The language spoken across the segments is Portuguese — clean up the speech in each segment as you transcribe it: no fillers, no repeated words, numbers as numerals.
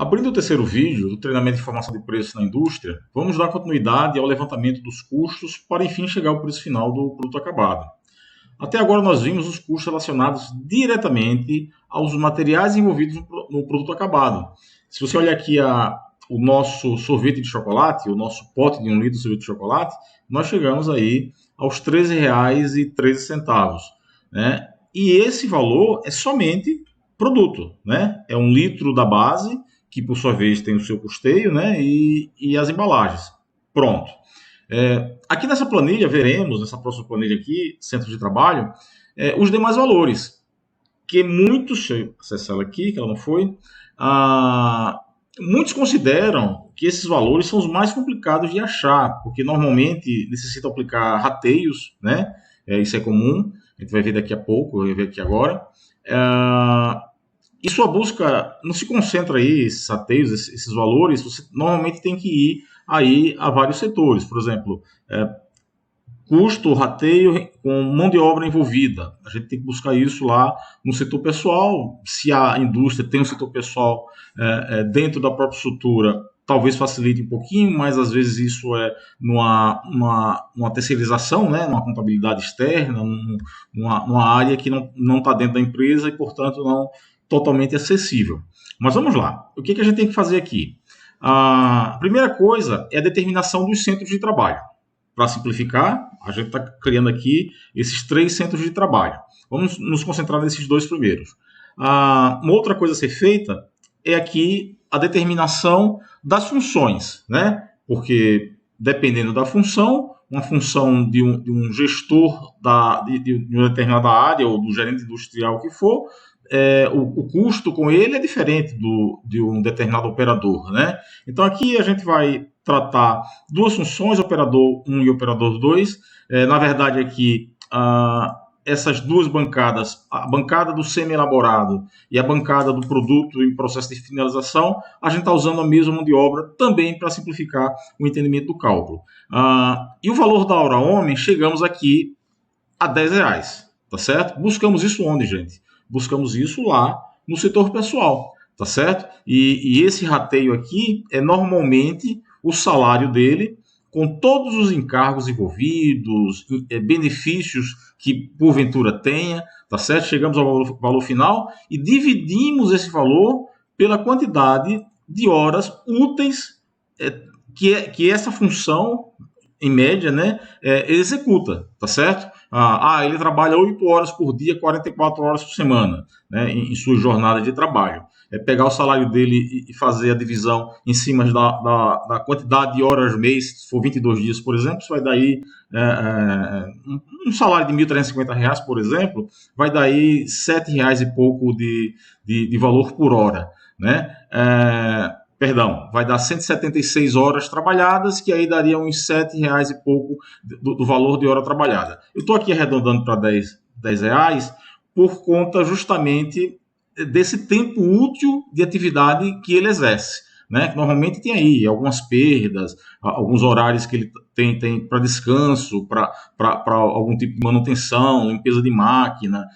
Abrindo o terceiro vídeo do treinamento de formação de preços na indústria, vamos dar continuidade ao levantamento dos custos para, enfim, chegar ao preço final do produto acabado. Até agora nós vimos os custos relacionados diretamente aos materiais envolvidos no produto acabado. Se você olhar aqui o nosso sorvete de chocolate, o nosso pote de 1 litro de sorvete de chocolate, nós chegamos aí aos R$ 13,13, né? E esse valor é somente produto, né? É 1 litro da base, que por sua vez tem o seu custeio, né? E as embalagens. Pronto. Aqui nessa planilha, veremos, nessa próxima planilha aqui, centro de trabalho, os demais valores, que muitos, deixa eu acessar ela aqui, que ela não foi, muitos consideram que esses valores são os mais complicados de achar, porque normalmente necessita aplicar rateios, né? Isso é comum, a gente vai ver daqui a pouco, vai ver aqui agora. E sua busca não se concentra aí, esses rateios, esses valores, você normalmente tem que ir aí a vários setores, por exemplo, custo, rateio com mão de obra envolvida. A gente tem que buscar isso lá no setor pessoal. Se a indústria tem um setor pessoal dentro da própria estrutura, talvez facilite um pouquinho, mas às vezes isso é numa terceirização, né, numa contabilidade externa, numa área que não está dentro da empresa e, portanto, não totalmente acessível. Mas vamos lá. O que a gente tem que fazer aqui? A primeira coisa é a determinação dos centros de trabalho. Para simplificar, a gente está criando aqui esses 3 centros de trabalho. Vamos nos concentrar nesses 2 primeiros. Uma outra coisa a ser feita é aqui a determinação das funções, né? Porque dependendo da função, uma função de um gestor de uma determinada área ou do gerente industrial que for, o custo com ele é diferente de um determinado operador, né? Então aqui a gente vai tratar 2 funções, operador 1 e operador 2. Na verdade aqui essas 2 bancadas, a bancada do semi-elaborado e a bancada do produto em processo de finalização, a gente está usando a mesma mão de obra também para simplificar o entendimento do cálculo. E o valor da hora homem, chegamos aqui a R$10, tá certo? Buscamos isso onde, gente? Buscamos isso lá no setor pessoal, tá certo? E esse rateio aqui é normalmente o salário dele, com todos os encargos envolvidos, benefícios que porventura tenha, tá certo? Chegamos ao valor final e dividimos esse valor pela quantidade de horas úteis que essa função, em média, né, executa, tá certo? Ele trabalha 8 horas por dia, 44 horas por semana, né, em sua jornada de trabalho. Pegar o salário dele e fazer a divisão em cima da quantidade de horas mês, se for 22 dias, por exemplo, isso vai dar aí um salário de R$1.350, por exemplo, vai dar aí R$7 e pouco de valor por hora, né? Perdão, vai dar 176 horas trabalhadas, que aí daria uns R$7 e pouco do valor de hora trabalhada. Eu estou aqui arredondando para R$10 por conta justamente desse tempo útil de atividade que ele exerce, né? Que normalmente tem aí algumas perdas, alguns horários que ele tem para descanso, para algum tipo de manutenção, limpeza de máquina,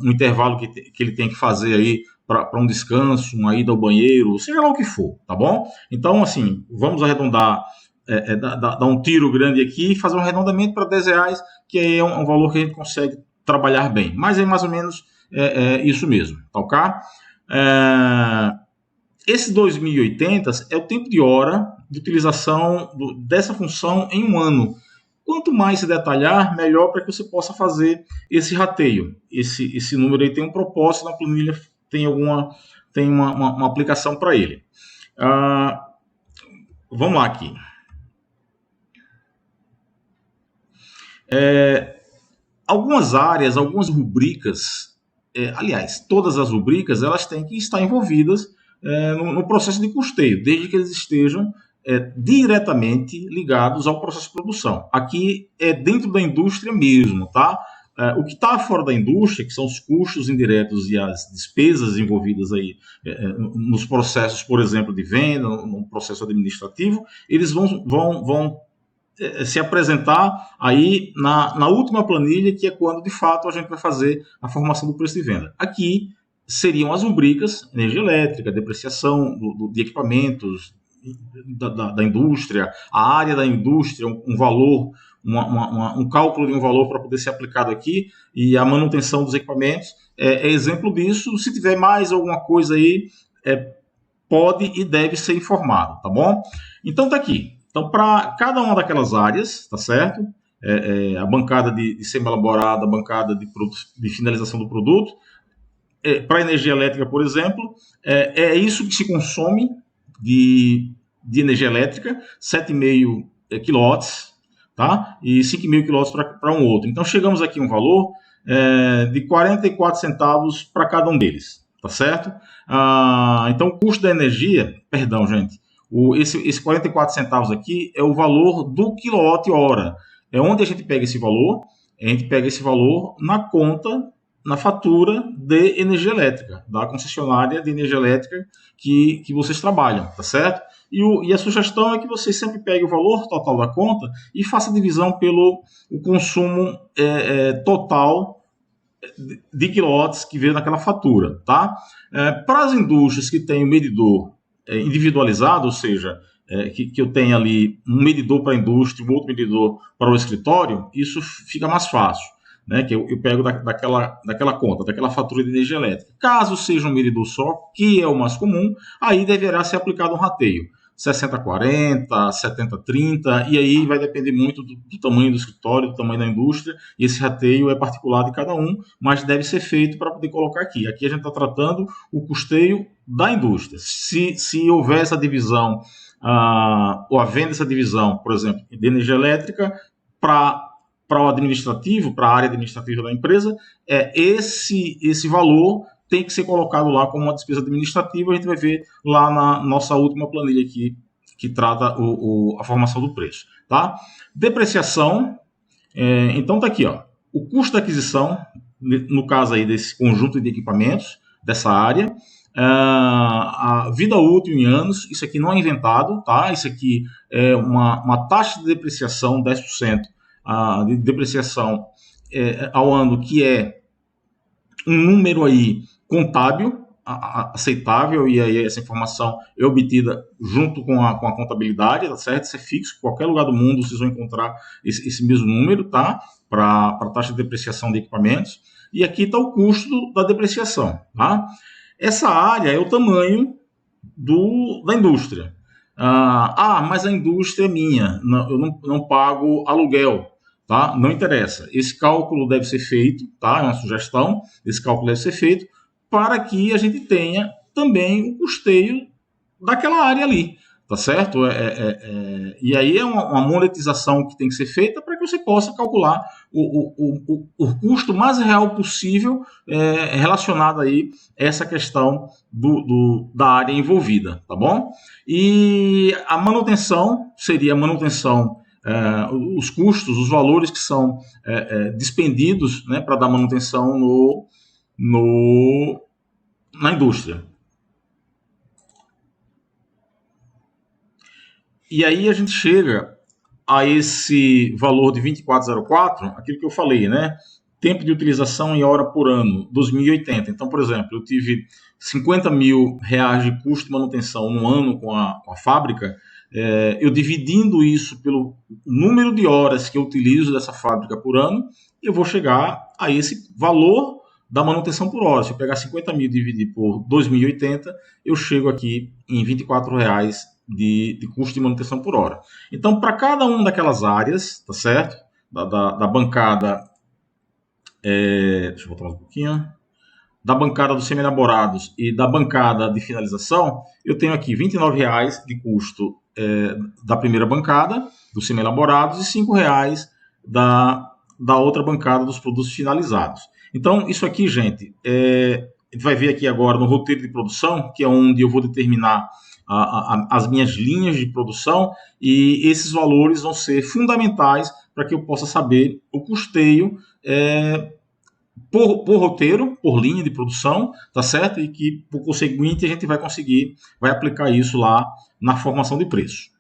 um intervalo que ele tem que fazer aí para um descanso, uma ida ao banheiro, seja lá o que for, tá bom? Então, assim, vamos arredondar, dar um tiro grande aqui e fazer um arredondamento para R$10, que é um valor que a gente consegue trabalhar bem. Mas é mais ou menos isso mesmo, tá ok? Esse 2080 é o tempo de hora de utilização dessa função em um ano. Quanto mais se detalhar, melhor para que você possa fazer esse rateio. Esse número aí tem um propósito, na planilha tem uma aplicação para ele. Vamos lá aqui. Algumas áreas, algumas rubricas, aliás, todas as rubricas, elas têm que estar envolvidas no processo de custeio, desde que eles estejam diretamente ligados ao processo de produção. Aqui é dentro da indústria mesmo, tá? O que está fora da indústria, que são os custos indiretos e as despesas envolvidas aí nos processos, por exemplo, de venda, no processo administrativo, eles vão se apresentar aí na última planilha, que é quando de fato a gente vai fazer a formação do preço de venda. Aqui seriam as rubricas energia elétrica, depreciação de equipamentos da indústria, a área da indústria, um valor, um cálculo de um valor para poder ser aplicado aqui, e a manutenção dos equipamentos é exemplo disso. Se tiver mais alguma coisa aí, pode e deve ser informado, tá bom? Então tá aqui. Então, para cada uma daquelas áreas, tá certo? A bancada de semi-elaborada, a bancada de finalização do produto, para energia elétrica, por exemplo, é isso que se consome de energia elétrica, 7,5 kW, tá? E 5,5 kW para um outro. Então, chegamos aqui a um valor de 44 centavos para cada um deles, tá certo? Então, o custo da energia, perdão, gente, esse 44 centavos aqui é o valor do quilowatt-hora. É onde a gente pega esse valor? A gente pega esse valor na conta, na fatura de energia elétrica, da concessionária de energia elétrica que vocês trabalham, tá certo? E a sugestão é que vocês sempre peguem o valor total da conta e façam a divisão pelo o consumo total de quilowatts que veio naquela fatura, tá? Para as indústrias que têm o medidor individualizado, ou seja, que eu tenho ali um medidor para a indústria, um outro medidor para o escritório, isso fica mais fácil, né? Que eu pego daquela conta, daquela fatura de energia elétrica. Caso seja um medidor só, que é o mais comum, aí deverá ser aplicado um rateio. 60-40, 70-30, e aí vai depender muito do tamanho do escritório, do tamanho da indústria, e esse rateio é particular de cada um, mas deve ser feito para poder colocar aqui. Aqui a gente está tratando o custeio da indústria. Se houver essa divisão, ou havendo essa divisão, por exemplo, de energia elétrica, para o administrativo, para a área administrativa da empresa, esse valor tem que ser colocado lá como uma despesa administrativa. A gente vai ver lá na nossa última planilha aqui, que trata a formação do preço. Tá? Depreciação, então tá aqui, ó, o custo da aquisição, no caso aí desse conjunto de equipamentos, dessa área, a vida útil em anos, isso aqui não é inventado, tá? Isso aqui é uma taxa de depreciação, 10% de depreciação ao ano, que é um número aí contábil, aceitável, e aí essa informação é obtida junto com a contabilidade, tá certo? Isso é fixo, em qualquer lugar do mundo vocês vão encontrar esse mesmo número, tá? Para a taxa de depreciação de equipamentos. E aqui está o custo da depreciação, tá? Essa área é o tamanho da indústria. Mas a indústria é minha, eu não pago aluguel. Tá? Não interessa. Esse cálculo deve ser feito, tá? É uma sugestão. Esse cálculo deve ser feito para que a gente tenha também o custeio daquela área ali, tá certo? E aí é uma monetização que tem que ser feita para que você possa calcular o custo mais real possível relacionado aí a essa questão da área envolvida, tá bom? E a manutenção seria a manutenção, os custos, os valores que são dispendidos, né, para dar manutenção na indústria. E aí a gente chega a esse valor de 2404, aquilo que eu falei, né? Tempo de utilização em hora por ano, 2080. Então, por exemplo, eu tive 50 mil reais de custo de manutenção no ano com a fábrica. Eu dividindo isso pelo número de horas que eu utilizo dessa fábrica por ano, eu vou chegar a esse valor da manutenção por hora. Se eu pegar 50 mil e dividir por 2080, eu chego aqui em R$24 de custo de manutenção por hora. Então, para cada uma daquelas áreas, tá certo? Da bancada, deixa eu voltar mais um pouquinho, da bancada dos semi-elaborados e da bancada de finalização, eu tenho aqui R$29 de custo da primeira bancada, dos semi-elaborados, e R$5 da outra bancada dos produtos finalizados. Então, isso aqui, gente, a gente vai ver aqui agora no roteiro de produção, que é onde eu vou determinar as minhas linhas de produção, e esses valores vão ser fundamentais para que eu possa saber o custeio por roteiro, por linha de produção, tá certo? E que, por conseguinte, a gente vai aplicar isso lá na formação de preço.